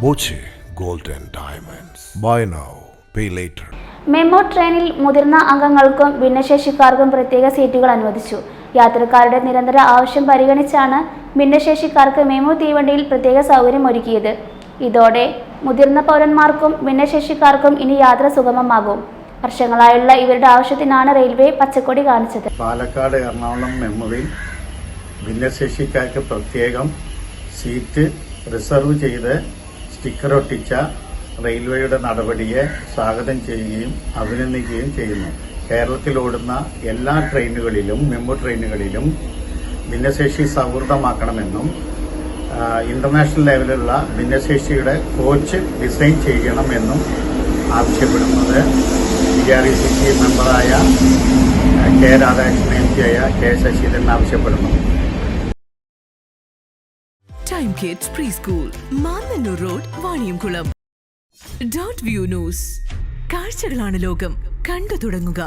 Boche gold and diamonds. Buy now, pay later. MEMU ട്രെയിനിൽ മുതിർന്ന അംഗങ്ങൾക്കും ഭിന്നശേഷിക്കാർക്കും പ്രത്യേക സീറ്റുകൾ അനുവദിച്ചു. യാത്രക്കാരുടെ നിരന്തര ആവശ്യം പരിഗണിച്ചാണ് ഭിന്നശേഷിക്കാർക്ക് മെമു തീവണ്ടിയിൽ പ്രത്യേക സൗകര്യം ഒരുക്കിയത്. ഇതോടെ മുതിർന്ന പൗരന്മാർക്കും ഭിന്നശേഷിക്കാർക്കും ഇനി യാത്ര സുഗമമാകും. വർഷങ്ങളായുള്ള ഇവരുടെ ആവശ്യത്തിനാണ് റെയിൽവേ പച്ചക്കൊടി കാണിച്ചത്. പാലക്കാട് എറണാകുളം മെമുവിൽ ഭിന്നശേഷിക്കാർക്ക് പ്രത്യേകം സീറ്റ് റിസർവ് ചെയ്ത് സ്റ്റിക്കർ ഒട്ടിച്ച റെയിൽവേയുടെ നടപടിയെ സ്വാഗതം ചെയ്യുകയും അഭിനന്ദിക്കുകയും ചെയ്യുന്നു. കേരളത്തിൽ ഓടുന്ന എല്ലാ ട്രെയിനുകളിലും മെമു ട്രെയിനുകളിലും ഭിന്നശേഷി സൗഹൃദമാക്കണമെന്നും ഇന്റർനാഷണൽ ലെവലിലുള്ള ഭിന്നശേഷിയുടെ കോച്ച് ഡിസൈൻ ചെയ്യണമെന്നും ആവശ്യപ്പെടുന്നത് PRECC മെമ്പറായ കെ രാധാകൃഷ്ണൻ MPയായ കെ ശശീന്ദ്രൻ ആവശ്യപ്പെടുന്നു. Time kids pre school, Mannannur road, Vaniyamkulam. .view news. കാഴ്ചകളാണ് ലോകം, കണ്ടു തുടങ്ങുക.